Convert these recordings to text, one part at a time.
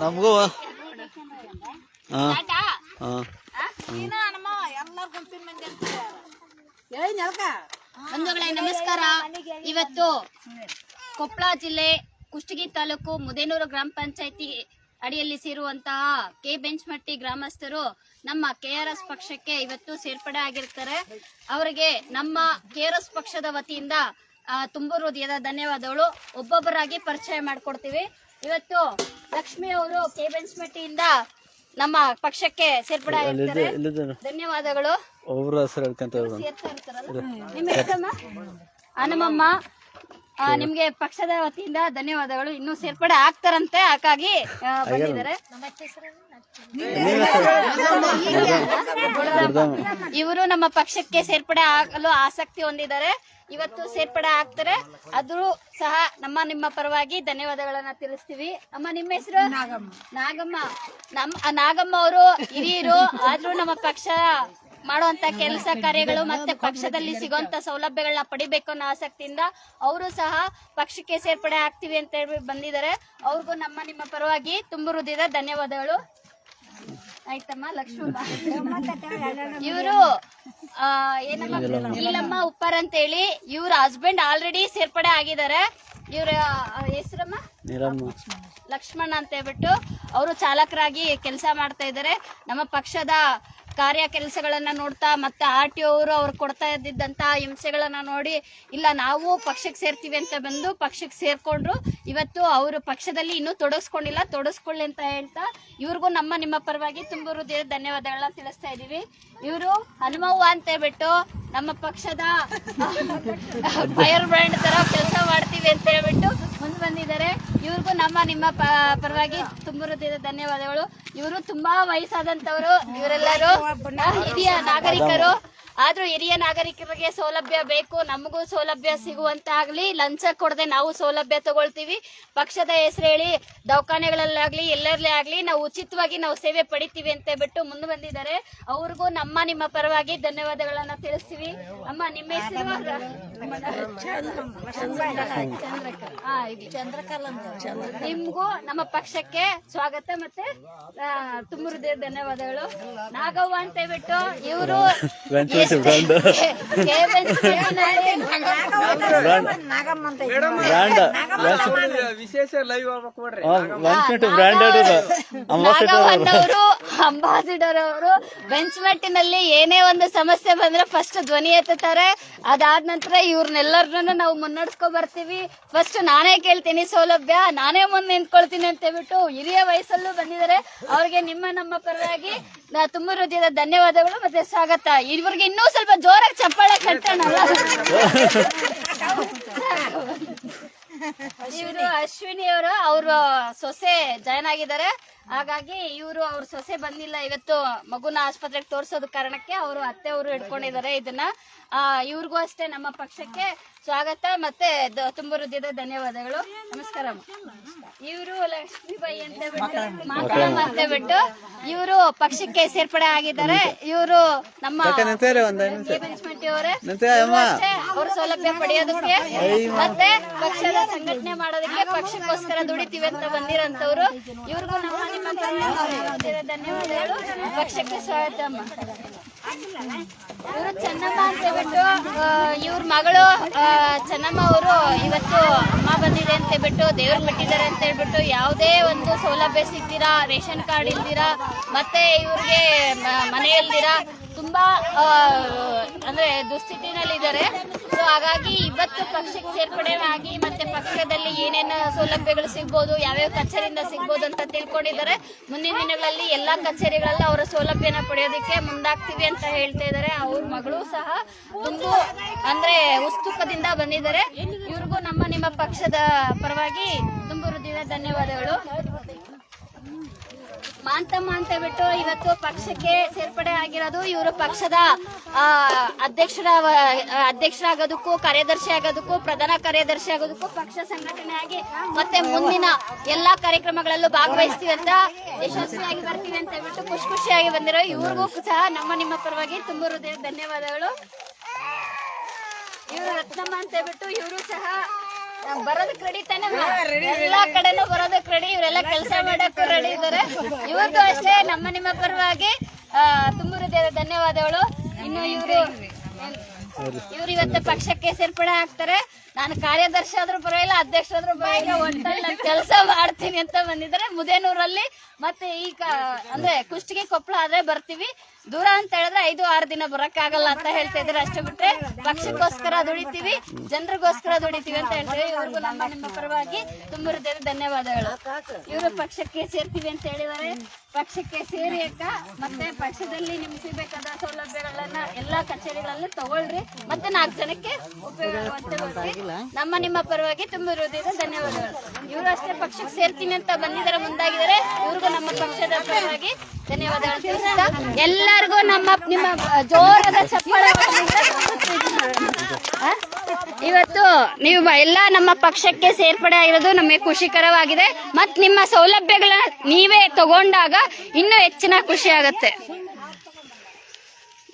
ನಮಗೂ ಬಂಧುಗಳೇ ನಮಸ್ಕಾರ. ಇವತ್ತು ಕೊಪ್ಪಳ ಜಿಲ್ಲೆ ಕುಷ್ಟಗಿ ತಾಲೂಕು ಮುದೇನೂರು ಗ್ರಾಮ ಪಂಚಾಯತಿ ಅಡಿಯಲ್ಲಿ ಸೇರುವಂತಹ ಕೆ ಬೆಂಚ್ಮಟ್ಟಿ ಗ್ರಾಮಸ್ಥರು ನಮ್ಮ ಕೆಆರ್ಎಸ್ ಪಕ್ಷಕ್ಕೆ ಇವತ್ತು ಸೇರ್ಪಡೆ ಆಗಿರ್ತಾರೆ. ಅವರಿಗೆ ನಮ್ಮ ಕೆಆರ್ಎಸ್ ಪಕ್ಷದ ವತಿಯಿಂದ ತುಂಬು ಹೃದಯದ ಧನ್ಯವಾದಗಳು. ಒಬ್ಬೊಬ್ಬರಾಗಿ ಪರಿಚಯ ಮಾಡ್ಕೊಡ್ತೀವಿ. ಇವತ್ತು ಲಕ್ಷ್ಮಿ ಅವರು ಕೆ ಬೆಂಚ್ಮಟ್ಟಿಯಿಂದ ನಮ್ಮ ಪಕ್ಷಕ್ಕೆ ಸೇರ್ಪಡೆ ಆಗಿರ್ತಾರೆ. ಧನ್ಯವಾದಗಳು. ನಿಮ್ಮ ಹೆಸರಮ್ಮ? ಹನುಮಮ್ಮ. ನಿಮ್ಗೆ ಪಕ್ಷದ ವತಿಯಿಂದ ಧನ್ಯವಾದಗಳು. ಇನ್ನು ಸೇರ್ಪಡೆ ಆಗ್ತಾರಂತೆ, ಹಾಗಾಗಿ ಬಂದಿದ್ದಾರೆ. ಇವರು ನಮ್ಮ ಪಕ್ಷಕ್ಕೆ ಸೇರ್ಪಡೆ ಆಗಲು ಆಸಕ್ತಿ ಹೊಂದಿದ್ದಾರೆ. ಇವತ್ತು ಸೇರ್ಪಡೆ ಆಗ್ತಾರೆ. ಆದ್ರೂ ಸಹ ನಿಮ್ಮ ಪರವಾಗಿ ಧನ್ಯವಾದಗಳನ್ನ ತಿಳಿಸ್ತೀವಿ. ಅಮ್ಮ, ನಿಮ್ಮ ಹೆಸರು? ನಾಗಮ್ಮ. ನಾಗಮ್ಮ ಅವರು ಹಿರಿಯರು, ಆದ್ರೂ ನಮ್ಮ ಪಕ್ಷ ಮಾಡುವಂತ ಕೆಲಸ ಕಾರ್ಯಗಳು ಮತ್ತೆ ಪಕ್ಷದಲ್ಲಿ ಸಿಗುವಂತ ಸೌಲಭ್ಯಗಳನ್ನ ಪಡಿಬೇಕು ಅನ್ನೋ ಆಸಕ್ತಿಯಿಂದ ಅವರು ಸಹ ಪಕ್ಷಕ್ಕೆ ಸೇರ್ಪಡೆ ಆಗ್ತೀವಿ ಅಂತ ಹೇಳಿ ಬಂದಿದ್ದಾರೆ. ಅವ್ರಿಗೂ ನಿಮ್ಮ ಪರವಾಗಿ ತುಂಬು ಹೃದಯದ ಧನ್ಯವಾದಗಳು. ಆಯ್ತಮ್ಮ. ಲಕ್ಷ್ಮಮ್ಮ ಇವರು ಇಲ್ಲಮ್ಮ ಉಪ್ಪಾರ್ ಅಂತ ಹೇಳಿ, ಇವ್ರ ಹಸ್ಬೆಂಡ್ ಆಲ್ರೆಡಿ ಸೇರ್ಪಡೆ ಆಗಿದ್ದಾರೆ. ಇವ್ರ ಹೆಸರಮ್ಮ? ಲಕ್ಷ್ಮಣ ಅಂತ ಹೇಳ್ಬಿಟ್ಟು ಅವರು ಚಾಲಕರಾಗಿ ಕೆಲಸ ಮಾಡ್ತಾ ಇದ್ದಾರೆ. ನಮ್ಮ ಪಕ್ಷದ ಕಾರ್ಯ ಕೆಲಸಗಳನ್ನ ನೋಡ್ತಾ ಮತ್ತೆ RTO ಅವ್ರು ಕೊಡ್ತಾ ಇದ್ದಿದ್ದಂತ ಹಿಂಸೆಗಳನ್ನ ನೋಡಿ, ಇಲ್ಲ ನಾವು ಪಕ್ಷಕ್ಕೆ ಸೇರ್ತೀವಿ ಅಂತ ಬಂದು ಪಕ್ಷಕ್ಕೆ ಸೇರ್ಕೊಂಡ್ರು. ಇವತ್ತು ಅವರು ಪಕ್ಷದಲ್ಲಿ ಇನ್ನೂ ತೊಡಗಿಸ್ಕೊಳ್ಳಿ ಅಂತ ಹೇಳ್ತಾ ಇವ್ರಿಗೂ ನಿಮ್ಮ ಪರವಾಗಿ ತುಂಬ ಹೃದಯದ ಧನ್ಯವಾದಗಳನ್ನ ತಿಳಿಸ್ತಾ ಇದೀವಿ. ಇವರು ಹನುಮವ್ವ ಅಂತ ಹೇಳ್ಬಿಟ್ಟು ನಮ್ಮ ಪಕ್ಷದ ಫೈರ್ ಬ್ರ್ಯಾಂಡ್ ತರ ಕೆಲಸ ಮಾಡ್ತೀವಿ ಅಂತ ಹೇಳ್ಬಿಟ್ಟು ಮುಂದೆ ಬಂದಿದ್ದಾರೆ. ಇವ್ರಿಗೂ ನಿಮ್ಮ ಪರವಾಗಿ ತುಂಬ ಹೃದಯದ ಧನ್ಯವಾದಗಳು. ಇವರು ತುಂಬಾ ವಯಸ್ಸಾದಂತವರು. ಇವರೆಲ್ಲರೂ ಹಿರಿಯ ನಾಗರಿಕರು. ಆದ್ರೂ ಹಿರಿಯ ನಾಗರಿಕರಿಗೆ ಸೌಲಭ್ಯ ಬೇಕು. ನಮಗೂ ಸೌಲಭ್ಯ ಸಿಗುವಂತಾಗ್ಲಿ, ಲಂಚ ಕೊಡದೆ ನಾವು ಸೌಲಭ್ಯ ತಗೊಳ್ತೀವಿ. ಪಕ್ಷದ ಹೆಸರು ಹೇಳಿ ದವಾಖಾನೆಗಳಲ್ಲಾಗ್ಲಿ ಎಲ್ಲರಲ್ಲೇ ಆಗ್ಲಿ ನಾವು ಉಚಿತವಾಗಿ ನಾವು ಸೇವೆ ಪಡಿತೀವಿ ಅಂತ ಬಿಟ್ಟು ಮುಂದೆ ಬಂದಿದ್ದಾರೆ. ಅವ್ರಿಗೂ ನಿಮ್ಮ ಪರವಾಗಿ ಧನ್ಯವಾದಗಳನ್ನ ತಿಳಿಸ್ತೀವಿ. ಅಮ್ಮ, ನಿಮ್ಮ ಹೆಸರು? ನಿಮ್ಗೂ ನಮ್ಮ ಪಕ್ಷಕ್ಕೆ ಸ್ವಾಗತ ಮತ್ತೆ ತುಂಬ ಹೃದಯ ಧನ್ಯವಾದಗಳು. ನಾಗವ್ವ ಅಂತ ಹೇಳ್ಬಿಟ್ಟು ಇವರು ಅಂಬಾಸಿಡರ್ ಅವರು ಬೆಂಚ್ಮೆಟ್ಟಿನಲ್ಲಿ ಏನೇ ಒಂದು ಸಮಸ್ಯೆ ಬಂದ್ರೆ ಫಸ್ಟ್ ಧ್ವನಿ ಎತ್ತುತ್ತಾರೆ. ಅದಾದ ನಂತರ ಇವ್ರನ್ನೆಲ್ಲರನ್ನ ನಾವು ಮುನ್ನಡೆಸ್ಕೊ ಬರ್ತೀವಿ. ಫಸ್ಟ್ ನಾನೇ ಕೇಳ್ತೀನಿ ಸೌಲಭ್ಯ, ನಾನೇ ಮುಂದೆ ನಿಂತ್ಕೊಳ್ತೀನಿ ಅಂತ ಹೇಳ್ಬಿಟ್ಟು ಹಿರಿಯ ವಯಸ್ಸಲ್ಲೂ ಬಂದಿದ್ದಾರೆ. ಅವ್ರಿಗೆ ನಮ್ಮ ಪರವಾಗಿ ತುಂಬ ಹೃದಯದ ಧನ್ಯವಾದಗಳು ಮತ್ತೆ ಸ್ವಾಗತ. ಇವ್ರಿಗೆ ಇನ್ನೂ ಸ್ವಲ್ಪ ಜೋರಾಗಿ ಚಪ್ಪಾಳೆ ಕಟ್ಟೋಣಲ್ಲ. ಇವರು ಅಶ್ವಿನಿ ಅವರು, ಅವ್ರ ಸೊಸೆ ಜಾಯ್ನ್ ಆಗಿದ್ದಾರೆ. ಹಾಗಾಗಿ ಅವ್ರ ಸೊಸೆ ಬಂದಿಲ್ಲ ಇವತ್ತು. ಮಗುನ ಆಸ್ಪತ್ರೆಗೆ ತೋರ್ಸೋದ ಕಾರಣಕ್ಕೆ ಅವರು ಅತ್ತೆ ಅವರು ಹಿಡ್ಕೊಂಡಿದ್ದಾರೆ ಇದನ್ನ. ಇವ್ರಿಗೂ ಅಷ್ಟೇ ನಮ್ಮ ಪಕ್ಷಕ್ಕೆ ಸ್ವಾಗತ ಮತ್ತೆ ತುಂಬ ಹೃದಯದ ಧನ್ಯವಾದಗಳು. ನಮಸ್ಕಾರ. ಇವರು ಲಕ್ಷ್ಮೀಬಾಯಿ ಅಂತ ಬಿಟ್ಟು ಇವರು ಪಕ್ಷಕ್ಕೆ ಸೇರ್ಪಡೆ ಆಗಿದ್ದಾರೆ. ಇವರು ನಮ್ಮ ಅವ್ರ ಸೌಲಭ್ಯ ಪಡೆಯೋದಕ್ಕೆ ಮತ್ತೆ ಪಕ್ಷದ ಸಂಘಟನೆ ಮಾಡೋದಕ್ಕೆ ಪಕ್ಷಕ್ಕೋಸ್ಕರ ದುಡಿತೀವಿ ಅಂತ ಬಂದಿರೋಂಥವ್ರು. ಇವ್ರಿಗೂ ನಿಮ್ಮ ಧನ್ಯವಾದಗಳು. ಪಕ್ಷಕ್ಕೆ ಸ್ವಾಗತ. ಇವರು ಚೆನ್ನಮ್ಮ ಅಂತ ಹೇಳ್ಬಿಟ್ಟು ಇವ್ರ ಮಗಳು ಚೆನ್ನಮ್ಮ ಅವರು ಇವತ್ತು ಅಮ್ಮ ಬಂದಿದೆ ಅಂತ ಹೇಳ್ಬಿಟ್ಟು ದೇವ್ರು ಬಿಟ್ಟಿದ್ದಾರೆ ಅಂತ ಹೇಳ್ಬಿಟ್ಟು ಯಾವುದೇ ಒಂದು ಸೌಲಭ್ಯ ಸಿಗ್ದಿರಾ, ರೇಷನ್ ಕಾರ್ಡ್ ಇಲ್ದಿರಾ ಮತ್ತೆ ಇವ್ರಿಗೆ ಮನೆ ಇಲ್ದಿರಾ ತುಂಬಾ ಅಂದ್ರೆ ದುಸ್ಥಿತಿನಲ್ಲಿದ್ದಾರೆ. ಸೊ ಹಾಗಾಗಿ ಇವತ್ತು ಪಕ್ಷಕ್ಕೆ ಸೇರ್ಪಡೆ ಆಗಿ ಮತ್ತೆ ಪಕ್ಷದಲ್ಲಿ ಏನೇನು ಸೌಲಭ್ಯಗಳು ಸಿಗ್ಬೋದು, ಯಾವ್ಯಾವ ಕಚೇರಿಯಿಂದ ಸಿಗ್ಬೋದು ಅಂತ ತಿಳ್ಕೊಂಡಿದ್ದಾರೆ. ಮುಂದಿನ ದಿನಗಳಲ್ಲಿ ಎಲ್ಲಾ ಕಚೇರಿಗಳಲ್ಲಿ ಅವರ ಸೌಲಭ್ಯನ ಪಡೆಯೋದಕ್ಕೆ ಮುಂದಾಗ್ತೀವಿ ಅಂತ ಹೇಳ್ತಾ ಇದ್ದಾರೆ. ಅವ್ರ ಮಗಳು ಸಹ ತುಂಬಾ ಅಂದ್ರೆ ಉತ್ಸುಕದಿಂದ ಬಂದಿದ್ದಾರೆ. ಇವ್ರಿಗೂ ನಿಮ್ಮ ಪಕ್ಷದ ಪರವಾಗಿ ತುಂಬ ಹೃದಯದ ಧನ್ಯವಾದಗಳು. ಮಾಂತಮ್ಮ ಅಂತ ಹೇಳ್ಬಿಟ್ಟು ಇವತ್ತು ಪಕ್ಷಕ್ಕೆ ಸೇರ್ಪಡೆ ಆಗಿರೋದು. ಇವರು ಪಕ್ಷದ ಅಧ್ಯಕ್ಷರಾಗೋದಕ್ಕೂ, ಕಾರ್ಯದರ್ಶಿ ಆಗೋದಕ್ಕೂ, ಪ್ರಧಾನ ಕಾರ್ಯದರ್ಶಿ ಆಗೋದಕ್ಕೂ, ಪಕ್ಷ ಸಂಘಟನೆ ಆಗಿ ಮತ್ತೆ ಮುಂದಿನ ಎಲ್ಲಾ ಕಾರ್ಯಕ್ರಮಗಳಲ್ಲೂ ಭಾಗವಹಿಸ್ತೀವಿ ಅಂತ, ಯಶಸ್ವಿಯಾಗಿ ಬರ್ತೀವಿ ಅಂತ ಹೇಳ್ಬಿಟ್ಟು ಖುಷಿಯಾಗಿ ಬಂದಿರೋ ಇವ್ರಿಗೂ ಸಹ ನಿಮ್ಮ ಪರವಾಗಿ ತುಂಬ ಹೃದಯ ಧನ್ಯವಾದಗಳು. ಇವರು ರತ್ನಮ್ಮ ಅಂತ ಹೇಳ್ಬಿಟ್ಟು ಇವರು ಸಹ ಬರೋದಕ್ಕೆ ರೆಡಿ ತಾನೆ, ಎಲ್ಲಾ ಕಡೆನೂ ಬರೋದಕ್ಕೆ ರೆಡಿ, ಇವರೆಲ್ಲ ಕೆಲಸ ಮಾಡಕ್ಕೂ ರೆಡಿ ಇದ್ದಾರೆ. ಇವತ್ತು ಅಷ್ಟೇ ನಿಮ್ಮ ಪರವಾಗಿ ತುಂಬ ಹೃದಯದ ಧನ್ಯವಾದಗಳು. ಇನ್ನು ಇವರು ಇವತ್ತು ಪಕ್ಷಕ್ಕೆ ಸೇರ್ಪಡೆ ಆಗ್ತಾರೆ. ನಾನು ಕಾರ್ಯದರ್ಶಿ ಆದ್ರೂ ಪರವಾಗಿಲ್ಲ, ಅಧ್ಯಕ್ಷರಾದ್ರೂ ಪರವಾಗಿಲ್ಲ, ಒಟ್ಟಲ್ಲಿ ನಾನು ಕೆಲಸ ಮಾಡ್ತೀನಿ ಅಂತ ಬಂದಿದ್ದಾರೆ. ಮುದೇನೂರಲ್ಲಿ ಮತ್ತೆ ಈಗ ಅಂದ್ರೆ ಕುಷ್ಟಗಿ ಕೊಪ್ಪಳ ಆದ್ರೆ ಬರ್ತೀವಿ, ದೂರ ಅಂತ ಹೇಳಿದ್ರೆ 5-6 ದಿನ ಬರಕ್ಕಾಗಲ್ಲ ಅಂತ ಹೇಳ್ತಾ ಇದ್ದಾರೆ. ಅಷ್ಟೇ ಬಿಟ್ರೆ ಪಕ್ಷಕ್ಕೋಸ್ಕರ ದುಡಿತೀವಿ, ಜನರಿಗೋಸ್ಕರ ದುಡಿತೀವಿ ಅಂತ ಹೇಳ್ತೀವಿ. ಇವ್ರಿಗೂ ನಿಮ್ಮ ಪರವಾಗಿ ತುಂಬ ಹೃದಯದ ಧನ್ಯವಾದಗಳು. ಇವರು ಪಕ್ಷಕ್ಕೆ ಸೇರ್ತೀವಿ ಅಂತ ಹೇಳಿದ್ದಾರೆ. ಪಕ್ಷಕ್ಕೆ ಸೇರಿ ಅಕ್ಕ, ಮತ್ತೆ ಪಕ್ಷದಲ್ಲಿ ನಿಮ್ಗೆ ಸಿಗಬೇಕಾದ ಸೌಲಭ್ಯಗಳನ್ನ ಎಲ್ಲಾ ಕಚೇರಿಗಳಲ್ಲಿ ತಗೊಳ್ರಿ, ಮತ್ತೆ 4 ಜನಕ್ಕೆ ಉಪಯೋಗವಾಗುತ್ತೆ. ನಿಮ್ಮ ಪರವಾಗಿ ತುಂಬ ಹೃದಯದ ಧನ್ಯವಾದಗಳು. ಇವರು ಅಷ್ಟೇ ಪಕ್ಷಕ್ಕೆ ಸೇರ್ತೀನಿ ಅಂತ ಬಂದಿದ್ದಾರೆ, ಮುಂದಾಗಿದ್ದಾರೆ. ಇವ್ರಿಗೂ ನಮ್ಮ ಪಕ್ಷದ ಪರವಾಗಿ ಧನ್ಯವಾದಗಳು ತಿಳಿಸ್ತಾ ಎಲ್ಲರಿಗೂ ನಿಮ್ಮ ಜೋರದ ಚಪ್ಪಾಳೆ. ಇವತ್ತು ನೀವು ಎಲ್ಲ ನಮ್ಮ ಪಕ್ಷಕ್ಕೆ ಸೇರ್ಪಡೆ ಆಗಿರೋದು ನಮಗೆ ಖುಷಿಕರವಾಗಿದೆ. ಮತ್ ನಿಮ್ಮ ಸೌಲಭ್ಯಗಳನ್ನ ನೀವೇ ತಗೊಂಡಾಗ ಇನ್ನೂ ಹೆಚ್ಚಿನ ಖುಷಿ ಆಗುತ್ತೆ.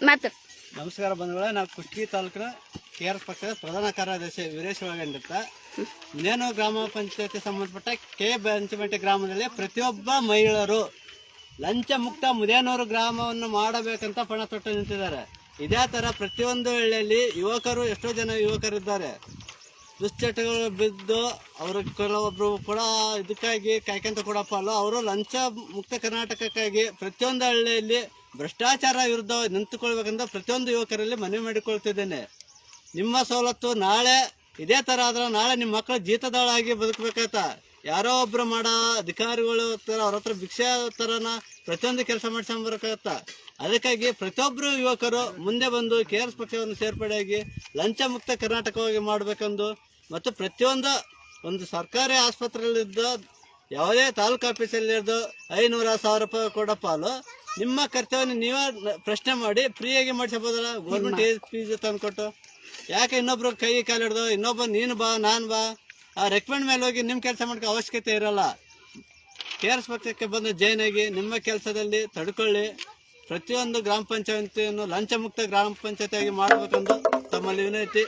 ಮತ್ತೆ ನಮಸ್ಕಾರ ಬಂಧುಗಳೇ, ನಾವು ಕುಷ್ಟಗಿ ತಾಲೂಕಿನ KRS ಪಕ್ಷದ ಪ್ರಧಾನ ಕಾರ್ಯದರ್ಶಿ ವೀರೇಶ್ ಒಳಗಂಡಿರ್ತ. ಮುದೇನೂರು ಗ್ರಾಮ ಪಂಚಾಯತಿ ಸಂಬಂಧಪಟ್ಟ KBanchಮಟ್ಟಿ ಗ್ರಾಮದಲ್ಲಿ ಪ್ರತಿಯೊಬ್ಬ ಮಹಿಳೆಯರು ಲಂಚ ಮುಕ್ತ ಮುದೇನೂರು ಗ್ರಾಮವನ್ನು ಮಾಡಬೇಕಂತ ಪಣ ತೊಟ್ಟು ನಿಂತಿದ್ದಾರೆ. ಇದೇ ತರ ಪ್ರತಿಯೊಂದು ಹಳ್ಳಿಯಲ್ಲಿ ಯುವಕರು, ಎಷ್ಟೋ ಜನ ಯುವಕರಿದ್ದಾರೆ, ದುಶ್ಚಟಗಳು ಬಿದ್ದು ಅವರು ಕೆಲವೊಬ್ರು ಕೂಡ ಇದಕ್ಕಾಗಿ ಕಾಯ್ಕೊಂತ ಕೊಡಪ್ಪ ಅಲ್ಲ, ಅವರು ಲಂಚ ಮುಕ್ತ ಕರ್ನಾಟಕಕ್ಕಾಗಿ ಪ್ರತಿಯೊಂದು ಹಳ್ಳಿಯಲ್ಲಿ ಭ್ರಷ್ಟಾಚಾರ ವಿರುದ್ಧ ನಿಂತುಕೊಳ್ಬೇಕಂತ ಪ್ರತಿಯೊಂದು ಯುವಕರಲ್ಲಿ ಮನವಿ ಮಾಡಿಕೊಳ್ತಿದ್ದೇನೆ. ನಿಮ್ಮ ಸವಲತ್ತು ನಾಳೆ ಇದೇ ತರ ಆದ್ರೆ ನಾಳೆ ನಿಮ್ಮ ಮಕ್ಕಳು ಜೀತದಾಳಾಗಿ ಬದುಕಬೇಕಾಯ್ತ. ಯಾರೋ ಒಬ್ರು ಮಾಡೋ ಅಧಿಕಾರಿಗಳು ಅವ್ರ ಹತ್ರ ಭಿಕ್ಷೆ ತರನ ಪ್ರತಿಯೊಂದು ಕೆಲಸ ಮಾಡ್ಸ್ಕೊಂಬರ್ಬೇಕಾಗತ್ತ. ಅದಕ್ಕಾಗಿ ಪ್ರತಿಯೊಬ್ಬರು ಯುವಕರು ಮುಂದೆ ಬಂದು KRS ಪಕ್ಷವನ್ನು ಸೇರ್ಪಡೆಯಾಗಿ ಲಂಚ ಮುಕ್ತ ಕರ್ನಾಟಕವಾಗಿ ಮಾಡಬೇಕೆಂದು, ಮತ್ತು ಪ್ರತಿಯೊಂದು ಒಂದು ಸರ್ಕಾರಿ ಆಸ್ಪತ್ರೆಯಲ್ಲಿದ್ದ ಯಾವುದೇ ತಾಲೂಕು ಆಫೀಸಲ್ಲಿದ್ದು 500,000 ರೂಪಾಯಿ ಕೊಡೋ ಪಾಲು ನಿಮ್ಮ ಕರ್ತವ್ಯವನ್ನು ನೀವೇ ಪ್ರಶ್ನೆ ಮಾಡಿ ಫ್ರೀಯಾಗಿ ಮಾಡಿಸಬಹುದಲ್ಲ. ಗೌರ್ಮೆಂಟ್ ಫೀಸ್ ತಂದುಕೊಟ್ಟು ಯಾಕೆ ಇನ್ನೊಬ್ರು ಕೈ ಕಾಲಿಡ್ದು ಇನ್ನೊಬ್ಬ ನೀನು ಬಾ ನಾನು ಬಾ ಆ ರೆಕಮೆಂಡ್ ಮೇಲೆ ಹೋಗಿ ನಿಮ್ಮ ಕೆಲಸ ಮಾಡೋಕ್ಕೆ ಅವಶ್ಯಕತೆ ಇರಲ್ಲ. KRS ಪಕ್ಷಕ್ಕೆ ಬಂದು ಜಾಯ್ನ್ ಆಗಿ ನಿಮ್ಮ ಕೆಲಸದಲ್ಲಿ ತಡ್ಕೊಳ್ಳಿ. ಪ್ರತಿಯೊಂದು ಗ್ರಾಮ ಪಂಚಾಯತಿಯನ್ನು ಲಂಚ ಮುಕ್ತ ಗ್ರಾಮ ಪಂಚಾಯತಿಯಾಗಿ ಮಾಡಬೇಕೆಂದು ತಮ್ಮಲ್ಲಿ ವಿನಂತಿ.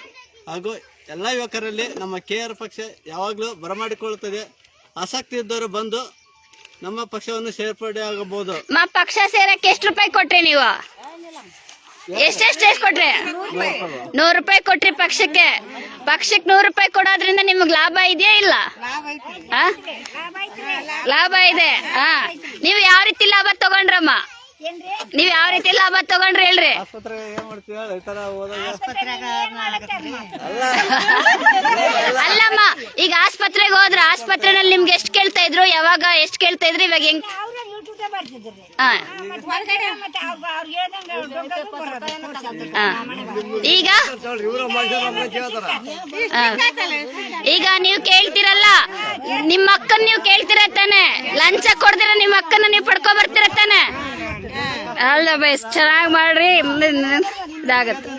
ಹಾಗೂ ಎಲ್ಲ ಯುವಕರಲ್ಲಿ ನಮ್ಮ KRS ಪಕ್ಷ ಯಾವಾಗಲೂ ಬರಮಾಡಿಕೊಳ್ಳುತ್ತದೆ. ಆಸಕ್ತಿ ಇದ್ದವರು ಬಂದು ನಮ್ಮ ಪಕ್ಷವನ್ನು ಸೇರ್ಪಡೆ ಆಗಬಹುದು. ಪಕ್ಷ ಸೇರಕ್ಕೆ ಎಷ್ಟು ರೂಪಾಯಿ ಕೊಟ್ರಿ ನೀವು? ಎಷ್ಟು ಕೊಟ್ರಿ? 100 ರೂಪಾಯಿ ಕೊಟ್ರಿ ಪಕ್ಷಕ್ಕೆ 100 ರೂಪಾಯಿ ಕೊಡೋದ್ರಿಂದ ನಿಮ್ಗೆ ಲಾಭ ಇದೆಯಾ ಇಲ್ಲ? ಲಾಭ ಇದೆ. ನೀವು ಯಾವ ರೀತಿ ಲಾಭ ತಗೊಂಡ್ರಮ್ಮ? ನೀವ್ ಯಾವ ರೀತಿ ಲಾಭ ತಗೊಂಡ್ರಿ ಹೇಳ್ರಿ? ಅಲ್ಲಮ್ಮ, ಈಗ ಆಸ್ಪತ್ರೆಗೆ ಹೋದ್ರ ಆಸ್ಪತ್ರೆನಲ್ಲಿ ನಿಮ್ಗೆ ಎಷ್ಟು ಕೇಳ್ತಾ ಇದ್ರು? ಯಾವಾಗ ಎಷ್ಟು ಕೇಳ್ತಾ ಇದ್ರಿ? ಇವಾಗ ಹೆಂಗ್? ಈಗ ನೀವು ಕೇಳ್ತಿರಲ್ಲ, ನಿಮ್ಮ ಅಕ್ಕನ್ ನೀವು ಕೇಳ್ತಿರ ತಾನೆ? ಲಂಚ ಕೊಡ್ದಿರ ನಿಮ್ಮ ಅಕ್ಕನ ನೀವು ಪಡ್ಕೊ ಬರ್ತಿರ ತಾನೆ? ಆಲ್ ದ ಬೆಸ್ಟ್, ಚೆನ್ನಾಗಿ ಮಾಡ್ರಿ, ಮುಂದೆ ಇದಾಗತ್ತೆ.